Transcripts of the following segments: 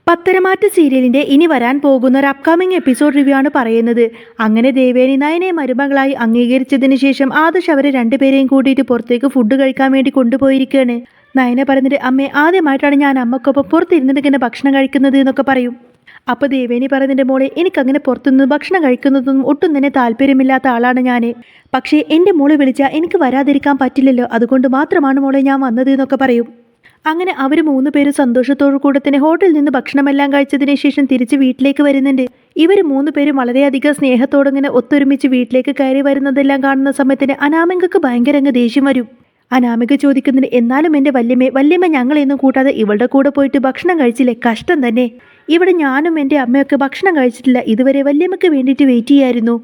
പത്തരമാറ്റ സീരിയലിന്റെ ഇനി വരാൻ പോകുന്ന ഒരു അപ്കമിംഗ് എപ്പിസോഡ് റിവ്യൂ ആണ് പറയുന്നത്. അങ്ങനെ ദേവേനി നയനെ മരുമകളായി അംഗീകരിച്ചതിന് ശേഷം ആദർശ് അവരെ രണ്ടുപേരെയും കൂട്ടിയിട്ട് പുറത്തേക്ക് ഫുഡ് കഴിക്കാൻ വേണ്ടി കൊണ്ടുപോയിരിക്കുകയാണ്. നയന പറഞ്ഞിട്ട് അമ്മേ, ആദ്യമായിട്ടാണ് ഞാൻ അമ്മക്കൊപ്പം പുറത്തിരുന്നിട്ട് ഇങ്ങനെ ഭക്ഷണം കഴിക്കുന്നത് എന്നൊക്കെ പറയും. അപ്പോൾ ദേവേനി പറയുന്നതിൻ്റെ മോളെ, എനിക്കങ്ങനെ പുറത്തുനിന്ന് ഭക്ഷണം കഴിക്കുന്നതൊന്നും ഒട്ടും തന്നെ താല്പര്യമില്ലാത്ത ആളാണ് ഞാൻ. പക്ഷേ എൻ്റെ മോളെ വിളിച്ചാൽ എനിക്ക് വരാതിരിക്കാൻ പറ്റില്ലല്ലോ, അതുകൊണ്ട് മാത്രമാണ് മോളെ ഞാൻ വന്നത് എന്നൊക്കെ പറയും. അങ്ങനെ അവർ 3 പേര് സന്തോഷത്തോടു കൂടെ തന്നെ ഹോട്ടലിൽ നിന്ന് ഭക്ഷണമെല്ലാം കഴിച്ചതിന് ശേഷം തിരിച്ച് വീട്ടിലേക്ക് വരുന്നുണ്ട്. ഇവർ 3 പേരും വളരെയധികം സ്നേഹത്തോടെ ഇങ്ങനെ ഒത്തൊരുമിച്ച് വീട്ടിലേക്ക് കയറി വരുന്നതെല്ലാം കാണുന്ന സമയത്തിന് അനാമികക്ക് ഭയങ്കര അങ്ങ് ദേഷ്യം വരും. അനാമിക ചോദിക്കുന്നതിന്, എന്നാലും എൻ്റെ വല്യമ്മ ഞങ്ങളെയൊന്നും കൂട്ടാതെ ഇവളുടെ കൂടെ പോയിട്ട് ഭക്ഷണം കഴിച്ചില്ലേ, കഷ്ടം തന്നെ. ഇവിടെ ഞാനും എൻ്റെ അമ്മയൊക്കെ ഭക്ഷണം കഴിച്ചിട്ടില്ല, ഇതുവരെ വല്യമ്മക്ക് വേണ്ടിയിട്ട് വെയിറ്റ് ചെയ്യായിരുന്നു.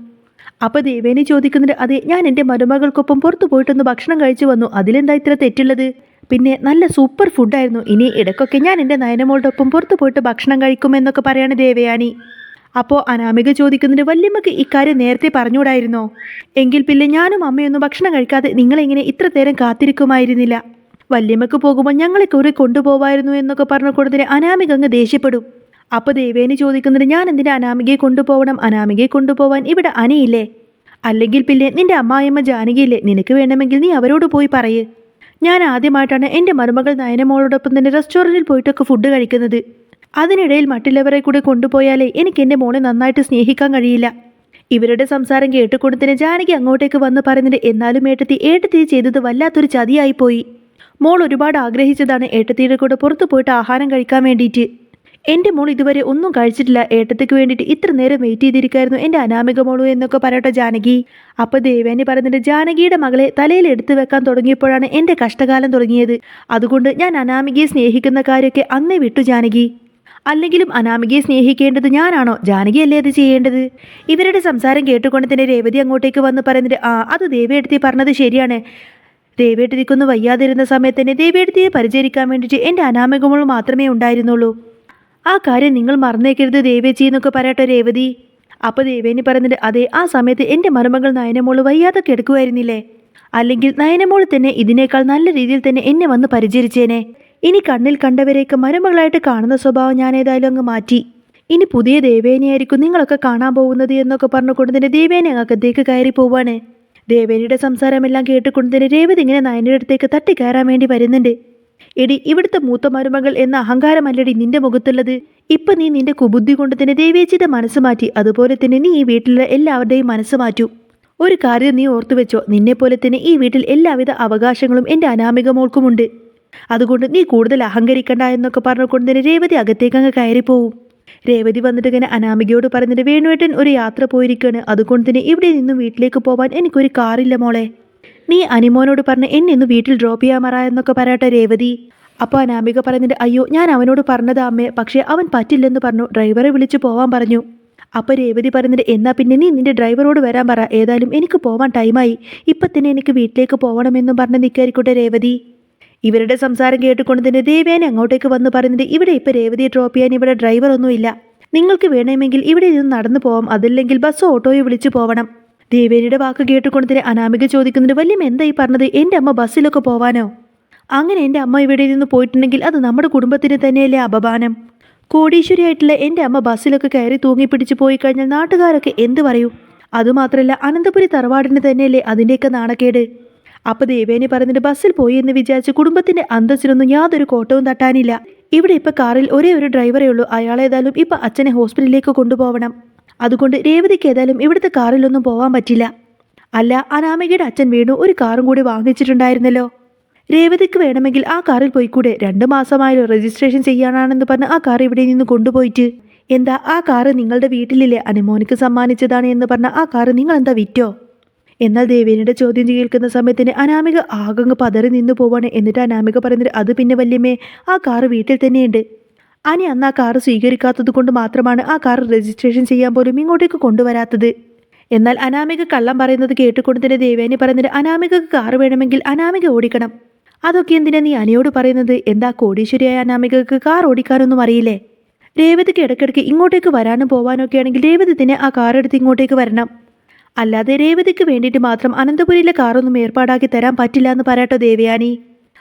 അപ്പോൾ ദേവേനി ചോദിക്കുന്നുണ്ട്, അതെ, ഞാൻ എൻ്റെ മരുമകൾക്കൊപ്പം പുറത്തു പോയിട്ടൊന്ന് ഭക്ഷണം കഴിച്ചു വന്നു, അതിലെന്താ ഇത്ര തെറ്റുള്ളത്? പിന്നെ നല്ല സൂപ്പർ ഫുഡായിരുന്നു. ഇനി ഇടയ്ക്കൊക്കെ ഞാൻ എൻ്റെ നയനമോളുടെ ഒപ്പം പുറത്തു പോയിട്ട് ഭക്ഷണം കഴിക്കുമെന്നൊക്കെ പറയാണ് ദേവയാനി. അപ്പോൾ അനാമിക ചോദിക്കുന്നുണ്ട്, വല്യമ്മക്ക് ഇക്കാര്യം നേരത്തെ പറഞ്ഞുകൂടായിരുന്നോ? എങ്കിൽ പിന്നെ ഞാനും അമ്മയൊന്നും ഭക്ഷണം കഴിക്കാതെ നിങ്ങളെങ്ങനെ ഇത്ര നേരം കാത്തിരിക്കുമായിരുന്നില്ല? വല്യമ്മക്ക് പോകുമ്പോൾ ഞങ്ങളെ കുറെ കൊണ്ടുപോവായിരുന്നു എന്നൊക്കെ പറഞ്ഞു കൊടുത്തിട്ട് അനാമിക അങ്ങ് ദേഷ്യപ്പെടും. അപ്പോൾ ദേവേനി ചോദിക്കുന്നുണ്ട്, ഞാൻ എന്തിനാ അനാമികയെ കൊണ്ടുപോകണം? അനാമികയെ കൊണ്ടുപോവാൻ ഇവിടെ അനിയില്ലേ? അല്ലെങ്കിൽ പിന്നെ നിന്റെ അമ്മായിയമ്മ ജാനകിയില്ലേ? നിനക്ക് വേണമെങ്കിൽ നീ അവരോട് പോയി പറയ്. ഞാൻ ആദ്യമായിട്ടാണ് എൻ്റെ മരുമകൾ നയനമോളോടൊപ്പം തന്നെ റെസ്റ്റോറൻറ്റിൽ പോയിട്ടൊക്കെ ഫുഡ് കഴിക്കുന്നത്. അതിനിടയിൽ മറ്റുള്ളവരെ കൂടെ കൊണ്ടുപോയാലേ എനിക്ക് എൻ്റെ മോളെ നന്നായിട്ട് സ്നേഹിക്കാൻ കഴിയില്ല. ഇവരുടെ സംസാരം കേട്ടുകൊണ്ട് തന്നെ ജാനകി അങ്ങോട്ടേക്ക് വന്ന് പറയുന്നുണ്ട്, എന്നാലും ഏട്ടത്തി ചെയ്തത് വല്ലാത്തൊരു ചതിയായിപ്പോയി. മോൾ ഒരുപാട് ആഗ്രഹിച്ചതാണ് ഏട്ടത്തിയുടെ കൂടെ പുറത്തു പോയിട്ട് ആഹാരം കഴിക്കാൻ വേണ്ടിയിട്ട്. എൻ്റെ മോൾ ഇതുവരെ ഒന്നും കഴിച്ചിട്ടില്ല, ഏട്ടത്തിക്ക് വേണ്ടിയിട്ട് ഇത്ര നേരം വെയിറ്റ് ചെയ്തിരിക്കായിരുന്നു എൻ്റെ അനാമിക മോളു എന്നൊക്കെ പറയട്ടെ ജാനകി. അപ്പോൾ ദേവേനി പറയുന്നുണ്ട്, ജാനകിയുടെ മകളെ തലയിൽ എടുത്തു വെക്കാൻ തുടങ്ങിയപ്പോഴാണ് എൻ്റെ കഷ്ടകാലം തുടങ്ങിയത്. അതുകൊണ്ട് ഞാൻ അനാമികയെ സ്നേഹിക്കുന്ന കാര്യമൊക്കെ അന്നേ വിട്ടു ജാനകി. അല്ലെങ്കിലും അനാമികയെ സ്നേഹിക്കേണ്ടത് ഞാനാണോ? ജാനകിയല്ലേ അത് ചെയ്യേണ്ടത്? ഇവരുടെ സംസാരം കേട്ടുകൊണ്ട് തന്നെ രേവതി അങ്ങോട്ടേക്ക് വന്ന് പറയുന്നുണ്ട്, അത് ദേവിയെടുത്തി പറഞ്ഞത് ശരിയാണ്. ദേവിയെടുത്തിക്കൊന്ന് വയ്യാതിരുന്ന സമയത്ത് തന്നെ ദേവിയെടുത്തിയെ പരിചരിക്കാൻ വേണ്ടിയിട്ട് എൻ്റെ അനാമിക മോൾ മാത്രമേ ഉണ്ടായിരുന്നുള്ളൂ. ആ കാര്യം നിങ്ങൾ മറന്നേക്കരുത് ദേവേച്ചി എന്നൊക്കെ പറയട്ടെ രേവതി. അപ്പോൾ ദേവേനി പറയുന്നുണ്ട്, അതെ, ആ സമയത്ത് എൻ്റെ മരുമകൾ നയനമോള് വയ്യാതെ കിടക്കുമായിരുന്നില്ലേ? അല്ലെങ്കിൽ നയനമോള് തന്നെ ഇതിനേക്കാൾ നല്ല രീതിയിൽ തന്നെ എന്നെ വന്ന് പരിചരിച്ചേനെ. ഇനി കണ്ണിൽ കണ്ടവരെയൊക്കെ മരുമകളായിട്ട് കാണുന്ന സ്വഭാവം ഞാൻ ഏതായാലും അങ്ങ് മാറ്റി. ഇനി പുതിയ ദേവേനിയായിരിക്കും നിങ്ങളൊക്കെ കാണാൻ പോകുന്നത് എന്നൊക്കെ പറഞ്ഞുകൊണ്ട് തന്നെ ദേവേനി അകത്തേക്ക് കയറി പോവാണ്. ദേവേനിയുടെ സംസാരമെല്ലാം കേട്ടുകൊണ്ട് തന്നെ രേവതി ഇങ്ങനെ നയനയുടെ അടുത്തേക്ക് തട്ടിക്കയറാൻ വേണ്ടി വരുന്നുണ്ട്. എടി, ഇവിടുത്തെ മൂത്ത മരുമകൾ എന്ന അഹങ്കാരമല്ലടി നിന്റെ മുഖത്തുള്ളത്. ഇപ്പം നീ നിന്റെ കുബുദ്ധി കൊണ്ട് തന്നെ ദേവേച്ചിയുടെ മനസ്സ് മാറ്റി, അതുപോലെ തന്നെ നീ ഈ വീട്ടിലെ എല്ലാവരുടെയും മനസ്സ് മാറ്റൂ. ഒരു കാര്യം നീ ഓർത്തു വെച്ചോ, നിന്നെപ്പോലെ തന്നെ ഈ വീട്ടിൽ എല്ലാവിധ അവകാശങ്ങളും എൻ്റെ അനാമിക മോൾക്കുമുണ്ട്. അതുകൊണ്ട് നീ കൂടുതൽ അഹങ്കരിക്കണ്ട എന്നൊക്കെ പറഞ്ഞുകൊണ്ട് തന്നെ രേവതി അകത്തേക്ക് അങ്ങ് കയറിപ്പോവും. രേവതി വന്നിട്ട് ഇങ്ങനെ അനാമികയോട് പറഞ്ഞിട്ട്, വേണുവേട്ടൻ ഒരു യാത്ര പോയിരിക്കുകയാണ്, അതുകൊണ്ട് തന്നെ ഇവിടെ നിന്നും വീട്ടിലേക്ക് പോവാൻ എനിക്കൊരു കാറില്ല മോളെ. നീ അനിമോനോട് പറഞ്ഞ് എന്നെ ഒന്ന് വീട്ടിൽ ഡ്രോപ്പ് ചെയ്യാമറ എന്നൊക്കെ പറയട്ടെ രേവതി. അപ്പോൾ അനാമിക പറയുന്നുണ്ട്, അയ്യോ, ഞാൻ അവനോട് പറഞ്ഞതാ അമ്മേ, പക്ഷേ അവൻ പറ്റില്ലെന്ന് പറഞ്ഞു, ഡ്രൈവറെ വിളിച്ച് പോവാൻ പറഞ്ഞു. അപ്പോൾ രേവതി പറയുന്നുണ്ട്, എന്നാൽ പിന്നെ നീ നിന്റെ ഡ്രൈവറോട് വരാൻ പറ, ഏതായാലും എനിക്ക് പോവാൻ ടൈമായി, ഇപ്പം തന്നെ എനിക്ക് വീട്ടിലേക്ക് പോകണമെന്നും പറഞ്ഞ് നിൽക്കായിരിക്കട്ടെ രേവതി. ഇവരുടെ സംസാരം കേട്ടുകൊണ്ട് തന്നെ ദേവേനെ അങ്ങോട്ടേക്ക് വന്ന് പറയുന്നുണ്ട്, ഇവിടെ ഇപ്പോൾ രേവതിയെ ഡ്രോപ്പ് ചെയ്യാൻ ഇവിടെ ഡ്രൈവറൊന്നുമില്ല, നിങ്ങൾക്ക് വേണമെങ്കിൽ ഇവിടെ നിന്ന് നടന്നു പോവാം, അതല്ലെങ്കിൽ ബസ്സോ ഓട്ടോയോ വിളിച്ച് പോവണം. ദേവേനിയുടെ വാക്ക് കേട്ടുകൊണ്ട് തന്നെ അനാമിക ചോദിക്കുന്നുണ്ട്, വല്യമ്മ എന്താ ഈ പറഞ്ഞത്? എൻ്റെ അമ്മ ബസ്സിലൊക്കെ പോവാനോ? അങ്ങനെ എൻ്റെ അമ്മ ഇവിടെ നിന്ന് പോയിട്ടുണ്ടെങ്കിൽ അത് നമ്മുടെ കുടുംബത്തിന് തന്നെയല്ലേ അപമാനം. കോടീശ്വരിയായിട്ടുള്ള എൻ്റെ അമ്മ ബസ്സിലൊക്കെ കയറി തൂങ്ങിപ്പിടിച്ച് പോയി കഴിഞ്ഞാൽ നാട്ടുകാരൊക്കെ എന്ത് പറയും? അതുമാത്രമല്ല അനന്തപുരി തറവാടിന് തന്നെയല്ലേ അതിൻ്റെയൊക്കെ നാണക്കേട്. അപ്പോൾ ദേവേനി പറഞ്ഞിട്ട്, ബസ്സിൽ പോയി എന്ന് വിചാരിച്ച് കുടുംബത്തിൻ്റെ അന്തസ്സിനൊന്നും യാതൊരു കോട്ടവും തട്ടാനില്ല. ഇവിടെ ഇപ്പോൾ കാറിൽ ഒരേ ഒരു ഡ്രൈവറേ ഉള്ളൂ, അയാളേതായാലും ഇപ്പോൾ അച്ഛനെ ഹോസ്പിറ്റലിലേക്ക് കൊണ്ടുപോകണം. അതുകൊണ്ട് രേവതിക്ക് ഏതായാലും ഇവിടുത്തെ കാറിലൊന്നും പോകാൻ പറ്റില്ല. അല്ല, അനാമികയുടെ അച്ഛൻ വേണു ഒരു കാറും കൂടി വാങ്ങിച്ചിട്ടുണ്ടായിരുന്നല്ലോ, രേവതിക്ക് വേണമെങ്കിൽ ആ കാറിൽ പോയിക്കൂടെ? 2 മാസമായാലും രജിസ്ട്രേഷൻ ചെയ്യാനാണെന്ന് പറഞ്ഞ് ആ കാർ ഇവിടെ നിന്ന് കൊണ്ടുപോയിട്ട്. എന്താ, ആ കാറ് നിങ്ങളുടെ വീട്ടിലില്ലേ? അനിമോനിക്ക് സമ്മാനിച്ചതാണ് എന്ന് പറഞ്ഞ ആ കാറ് നിങ്ങൾ എന്താ വിറ്റോ? എന്നാൽ ദേവേനിയുടെ ചോദ്യം കേൾക്കുന്ന സമയത്തിന് അനാമിക ആകങ്ങ് പതറി നിന്നു പോവാണ്. എന്നിട്ട് അനാമിക പറയുന്നത്, അത് പിന്നെ വല്യമ്മേ, ആ കാറ് വീട്ടിൽ തന്നെയുണ്ട്. അനി അന്ന് ആ കാറ് സ്വീകരിക്കാത്തത് കൊണ്ട് മാത്രമാണ് ആ കാർ രജിസ്ട്രേഷൻ ചെയ്യാൻ പോലും ഇങ്ങോട്ടേക്ക് കൊണ്ടുവരാത്തത്. എന്നാൽ അനാമിക കള്ളം പറയുന്നത് കേട്ടുകൊണ്ട് തന്നെ ദേവേനി പറയുന്നത്, അനാമികക്ക് കാറ് വേണമെങ്കിൽ അനാമിക ഓടിക്കണം. അതൊക്കെ എന്തിനാ നീ അനിയോട് പറയുന്നത്? എന്താ, കോടീശ്വരിയായ അനാമികക്ക് കാർ ഓടിക്കാനൊന്നും അറിയില്ലേ? രേവതിക്ക് ഇടയ്ക്കിടയ്ക്ക് ഇങ്ങോട്ടേക്ക് വരാനും പോവാനൊക്കെ ആണെങ്കിൽ രേവതി തന്നെ ആ കാർ എടുത്ത് ഇങ്ങോട്ടേക്ക് വരണം. അല്ലാതെ രേവതിക്ക് വേണ്ടിയിട്ട് മാത്രം അനന്തപുരിയിലെ കാറൊന്നും ഏർപ്പാടാക്കി തരാൻ പറ്റില്ല എന്ന് പറയട്ടോ ദേവയാനി.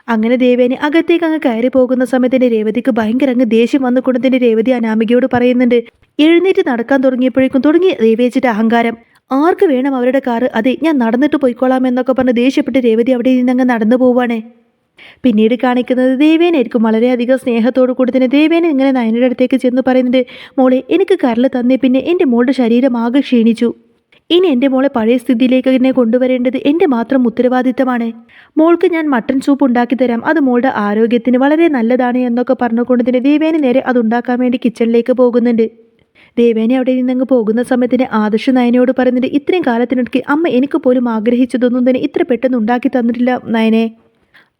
അങ്ങനെ ദേവേനി അകത്തേക്ക് അങ്ങ് കയറി പോകുന്ന സമയത്തിന് രേവതിക്ക് ഭയങ്കര അങ്ങ് ദേഷ്യം വന്നുകൊണ്ട് തന്നെ രേവതി അനാമികയോട് പറയുന്നുണ്ട്. എഴുന്നേറ്റ് നടക്കാൻ തുടങ്ങിയപ്പോഴേക്കും തുടങ്ങി രേവേച്ചിട്ട് അഹങ്കാരം. ആർക്ക് വേണം അവരുടെ കാറ്, അതെ ഞാൻ നടന്നിട്ട് പോയിക്കോളാം എന്നൊക്കെ പറഞ്ഞ് ദേഷ്യപ്പെട്ട് രേവതി അവിടെ നിന്നങ്ങ് നടന്നു പോവാണ്. പിന്നീട് കാണിക്കുന്നത് ദേവേനായിരിക്കും. വളരെയധികം സ്നേഹത്തോടു കൂടി തന്നെ ദേവേന ഇങ്ങനെ നയനയുടെ അടുത്തേക്ക് ചെന്ന് പറയുന്നുണ്ട്, മോളെ എനിക്ക് കരൾ തന്നേ പിന്നെ എൻ്റെ മോളുടെ ശരീരം ആകെ ക്ഷീണിച്ചു. ഇനി എൻ്റെ മോളെ പഴയ സ്ഥിതിയിലേക്ക് തന്നെ കൊണ്ടുവരേണ്ടത് എൻ്റെ മാത്രം ഉത്തരവാദിത്തമാണ്. മോൾക്ക് ഞാൻ മട്ടൻ സൂപ്പ് ഉണ്ടാക്കി തരാം, അത് മോളുടെ ആരോഗ്യത്തിന് വളരെ നല്ലതാണ് എന്നൊക്കെ പറഞ്ഞുകൊണ്ട് തന്നെ ദേവേന നേരെ അത് ഉണ്ടാക്കാൻ വേണ്ടി കിച്ചണിലേക്ക് പോകുന്നുണ്ട്. ദേവേനെ അവിടെ നിന്നങ്ങ് പോകുന്ന സമയത്തിന് ആദർശ് നയനയോട് പറയുന്നുണ്ട്, ഇത്രയും കാലത്തിനിടയ്ക്ക് അമ്മ എനിക്ക് പോലും ആഗ്രഹിച്ചതൊന്നും തന്നെ ഇത്ര പെട്ടെന്ന് ഉണ്ടാക്കി തന്നിട്ടില്ല നയനെ.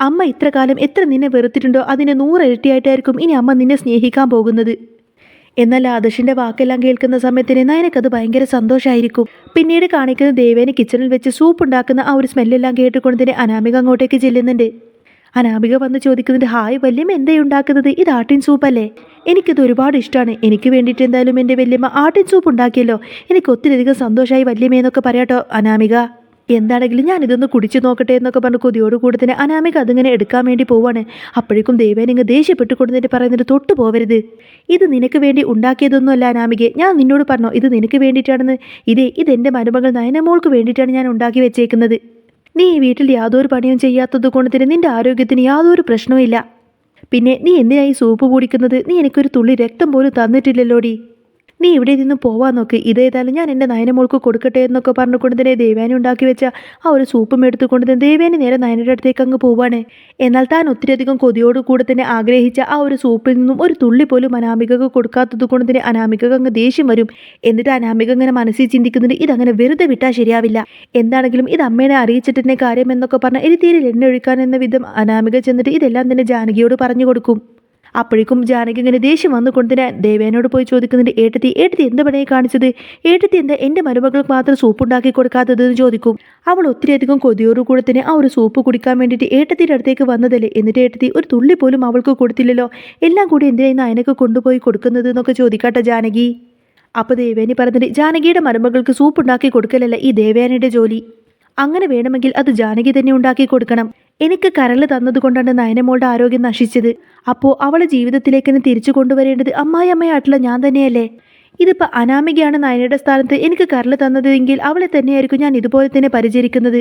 അമ്മ ഇത്ര കാലം എത്ര നിന്നെ വെറുത്തിട്ടുണ്ടോ അതിനെ 100 ഇരട്ടിയായിട്ടായിരിക്കും ഇനി അമ്മ നിന്നെ സ്നേഹിക്കാൻ പോകുന്നത്. എന്നാൽ ആദർശിന്റെ വാക്കെല്ലാം കേൾക്കുന്ന സമയത്തിന് നയനക്കത് ഭയങ്കര സന്തോഷമായിരിക്കും. പിന്നീട് കാണിക്കുന്ന ദേവേനെ കിച്ചണിൽ വെച്ച് സൂപ്പ് ഉണ്ടാക്കുന്ന ആ ഒരു സ്മെല്ലെല്ലാം കേട്ടുകൊണ്ട് തന്നെ അനാമിക അങ്ങോട്ടേക്ക് ചെല്ലുന്നുണ്ട്. അനാമിക വന്ന് ചോദിക്കുന്നുണ്ട്, ഹായ് വല്യമ്മ എന്താ ഉണ്ടാക്കുന്നത്, ഇത് ആട്ടിൻ സൂപ്പല്ലേ? എനിക്കിത് ഒരുപാട് ഇഷ്ടമാണ്. എനിക്ക് വേണ്ടിയിട്ട് എന്തായാലും എൻ്റെ വല്യമ്മ ആട്ടിൻ സൂപ്പ് ഉണ്ടാക്കിയല്ലോ, എനിക്ക് ഒത്തിരിയധികം സന്തോഷമായി വല്യമ്മയെന്നൊക്കെ പറയാട്ടോ അനാമിക. എന്താണെങ്കിലും ഞാൻ ഇതൊന്ന് കുടിച്ചു നോക്കട്ടെ എന്നൊക്കെ പറഞ്ഞ് കൊതിയോട് കൂടി തന്നെ അനാമിക അതിങ്ങനെ എടുക്കാൻ വേണ്ടി പോവാണ്. അപ്പോഴേക്കും ദേവേനിങ്ങ് ദേഷ്യപ്പെട്ട് കൊടുത്തിട്ട് പറയുന്നിട്ട്, തൊട്ടു പോവരുത്, ഇത് നിനക്ക് വേണ്ടി ഉണ്ടാക്കിയതൊന്നുമല്ല അനാമികയെ, ഞാൻ നിന്നോട് പറഞ്ഞോ ഇത് നിനക്ക് വേണ്ടിയിട്ടാണെന്ന്. ഇതെൻ്റെ മരുമകൾ നയനമോൾക്ക് വേണ്ടിയിട്ടാണ് ഞാൻ ഉണ്ടാക്കി വെച്ചേക്കുന്നത്. നീ ഈ വീട്ടിൽ യാതൊരു പണിയും ചെയ്യാത്തത് കൊണ്ട് തന്നെ നിന്റെ ആരോഗ്യത്തിന് യാതൊരു പ്രശ്നവും ഇല്ല. പിന്നെ നീ എന്തിനായി സൂപ്പ് കുടിക്കുന്നത്, നീ എനിക്കൊരു തുള്ളി രക്തം പോലും തന്നിട്ടില്ലല്ലോടി. നീ ഇവിടെ നിന്ന് പോവാൻ നോക്ക്, ഇതേതായാലും ഞാൻ എൻ്റെ നയനമോൾക്ക് കൊടുക്കട്ടെ എന്നൊക്കെ പറഞ്ഞുകൊണ്ട് തന്നെ ദേവേനി ഉണ്ടാക്കി വെച്ച ആ ഒരു സൂപ്പും എടുത്തുകൊണ്ട് തന്നെ ദേവേനി നേരെ നയനയുടെ അടുത്തേക്ക് അങ്ങ് പോവാണ്. എന്നാൽ താൻ ഒത്തിരിയധികം കൊതിയോട് കൂടെ തന്നെ ആഗ്രഹിച്ച ആ ഒരു സൂപ്പിൽ നിന്നും ഒരു തുള്ളി പോലും അനാമികക്ക് കൊടുക്കാത്തത് കൊണ്ട് തന്നെ അനാമികക്ക് അങ്ങ് ദേഷ്യം വരും. എന്നിട്ട് അനാമിക അങ്ങനെ മനസ്സിൽ ചിന്തിക്കുന്നുണ്ട്, ഇതങ്ങനെ വെറുതെ വിട്ടാൽ ശരിയാവില്ല, എന്താണെങ്കിലും ഇത് അമ്മേനെ അറിയിച്ചിട്ടെന്നെ കാര്യം എന്നൊക്കെ പറഞ്ഞാൽ എരിതീരിൽ എണ്ണ ഒഴിക്കാൻ എന്ന വിധം അനാമിക ചെന്നിട്ട് ഇതെല്ലാം തന്നെ ജാനകിയോട് പറഞ്ഞു കൊടുക്കും. അപ്പോഴേക്കും ജാനകി ഇങ്ങനെ ദേഷ്യം വന്നുകൊണ്ട് തന്നെ ദേവേനോട് പോയി ചോദിക്കുന്നുണ്ട്, ഏട്ടത്തി എന്ത് പണിയെ കാണിച്ചത്, ഏട്ടത്തി എന്താ എൻ്റെ മരുമകൾക്ക് മാത്രം സൂപ്പ് ഉണ്ടാക്കി കൊടുക്കാത്തതെന്ന് ചോദിക്കും. അവൾ ഒത്തിരിയധികം കൊതിയോടുകൂടെ തന്നെ ആ ഒരു സൂപ്പ് കുടിക്കാൻ വേണ്ടിയിട്ട് ഏട്ടത്തിയുടെ അടുത്തേക്ക് വന്നതല്ലേ, എന്നിട്ട് ഏട്ടത്തി ഒരു തുള്ളി പോലും അവൾക്ക് കൊടുത്തില്ലല്ലോ, എല്ലാം കൂടി എന്തിനായിരുന്നു അതിനൊക്കെ കൊണ്ടുപോയി കൊടുക്കുന്നത് എന്നൊക്കെ ചോദിക്കാട്ടെ ജാനകി. അപ്പോൾ ദേവേനി പറഞ്ഞിട്ട്, ജാനകിയുടെ മരുമകൾക്ക് സൂപ്പ് ഉണ്ടാക്കി കൊടുക്കലല്ല ഈ ദേവേനയുടെ ജോലി, അങ്ങനെ വേണമെങ്കിൽ അത് ജാനകി തന്നെ ഉണ്ടാക്കി കൊടുക്കണം. എനിക്ക് കരൾ തന്നതുകൊണ്ടാണ് നയനമോളുടെ ആരോഗ്യം നശിച്ചത്, അപ്പോൾ അവളെ ജീവിതത്തിലേക്ക് തന്നെ തിരിച്ചു കൊണ്ടുവരേണ്ടത് അമ്മായിയമ്മയായിട്ടുള്ള ഞാൻ തന്നെയല്ലേ. ഇതിപ്പോൾ അനാമികയാണ് നയനയുടെ സ്ഥാനത്ത് എനിക്ക് കരൾ തന്നതെങ്കിൽ അവളെ തന്നെയായിരിക്കും ഞാൻ ഇതുപോലെ തന്നെ പരിചരിക്കുന്നത്.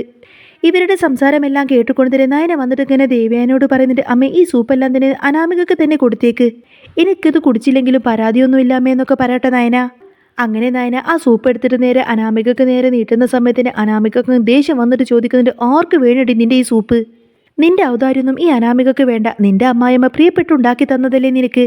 ഇവരുടെ സംസാരമെല്ലാം കേട്ടുകൊണ്ട് തന്നെ നയന വന്നിട്ട് ഇങ്ങനെ ദേവയാനോട് പറയുന്നുണ്ട്, അമ്മ ഈ സൂപ്പെല്ലാം തന്നെ അനാമികക്ക് തന്നെ കൊടുത്തേക്ക്, എനിക്കിത് കുടിച്ചില്ലെങ്കിലും പരാതിയൊന്നുമില്ല അമ്മ എന്നൊക്കെ പറയട്ടെ നയന. അങ്ങനെ നയന ആ സൂപ്പ് എടുത്തിട്ട് നേരെ അനാമികക്ക് നേരെ നീട്ടുന്ന സമയത്തിന് അനാമികക്ക് ദേഷ്യം വന്നിട്ട് ചോദിക്കുന്നുണ്ട്, ആർക്ക് വേണ്ടി നിന്റെ ഈ സൂപ്പ്, നിന്റെ ഔദാര്യൊന്നും ഈ അനാമികക്ക് വേണ്ട, നിന്റെ അമ്മായിയമ്മ പ്രിയപ്പെട്ടുണ്ടാക്കി തന്നതല്ലേ നിനക്ക്,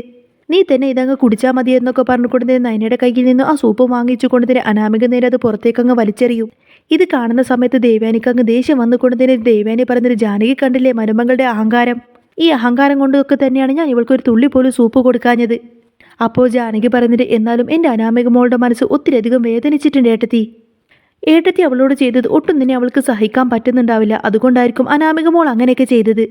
നീ തന്നെ ഇതങ്ങ് കുടിച്ചാൽ മതി എന്നൊക്കെ പറഞ്ഞുകൊണ്ട് നയനയുടെ കയ്യിൽ നിന്ന് ആ സൂപ്പ് വാങ്ങിച്ചു കൊണ്ട് തന്നെ അനാമിക നേരെ അത് പുറത്തേക്കങ്ങ് വലിച്ചെറിയും. ഇത് കാണുന്ന സമയത്ത് ദേവയാനിക്ക് അങ്ങ് ദേഷ്യം വന്നുകൊണ്ട് തന്നെ ദേവയാനി പറഞ്ഞൊരു, ജാനകി കണ്ടില്ലേ മരുമകളുടെ അഹങ്കാരം, ഈ അഹങ്കാരം കൊണ്ടൊക്കെ തന്നെയാണ് ഞാൻ ഇവൾക്കൊരു തുള്ളി പോലും സൂപ്പ് കൊടുക്കാഞ്ഞത്. അപ്പോൾ ജാനകി പറഞ്ഞിട്ട്, എന്നാലും എൻ്റെ അനാമിക മോളുടെ മനസ്സ് ഒത്തിരിയധികം വേദനിച്ചിട്ടുണ്ട് ഏട്ടത്തി അവളോട് ചെയ്തത് ഒട്ടും തന്നെ അവൾക്ക് സഹിക്കാൻ പറ്റുന്നുണ്ടാവില്ല, അതുകൊണ്ടായിരിക്കും അനാമിക മോൾ അങ്ങനെയൊക്കെ ചെയ്തത്.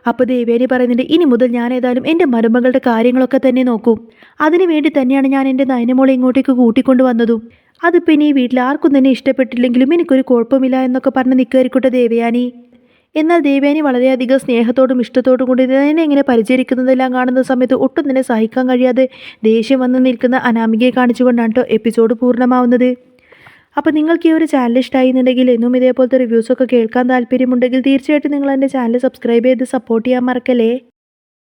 അപ്പോൾ ദേവേനി പറയുന്നുണ്ട്, ഇനി മുതൽ ഞാൻ ഏതായാലും എൻ്റെ മരുമകളുടെ കാര്യങ്ങളൊക്കെ തന്നെ നോക്കും, അതിനു വേണ്ടി തന്നെയാണ് ഞാൻ എൻ്റെ നയനമോളെ ഇങ്ങോട്ടേക്ക് കൂട്ടിക്കൊണ്ട് വന്നതും, അതിപ്പോൾ ഇനി ഈ വീട്ടിൽ ആർക്കും തന്നെ ഇഷ്ടപ്പെട്ടില്ലെങ്കിലും എനിക്കൊരു കുഴപ്പമില്ല എന്നൊക്കെ പറഞ്ഞ് നിൽക്കുമായിരിക്കട്ടെ ദേവയാനി. എന്നാൽ ദേവയാനി വളരെയധികം സ്നേഹത്തോടും ഇഷ്ടത്തോടും കൂടി നയനെ ഇങ്ങനെ പരിചരിക്കുന്നതെല്ലാം കാണുന്ന സമയത്ത് ഒട്ടും തന്നെ സഹിക്കാൻ കഴിയാതെ ദേഷ്യം വന്ന് നിൽക്കുന്ന അനാമികയെ കാണിച്ചുകൊണ്ടാണ് കേട്ടോ എപ്പിസോഡ് പൂർണ്ണമാവുന്നത്. അപ്പോൾ നിങ്ങൾക്ക് ഈ ഒരു ചാനൽ ഇഷ്ടമായി എന്നുണ്ടെങ്കിൽ എന്നും ഇതേപോലത്തെ റിവ്യൂസൊക്കെ കേൾക്കാൻ താല്പര്യമുണ്ടെങ്കിൽ തീർച്ചയായിട്ടും നിങ്ങൾ എൻ്റെ ചാനൽ സബ്സ്ക്രൈബ് ചെയ്ത് സപ്പോർട്ട് ചെയ്യാൻ മറക്കല്ലേ.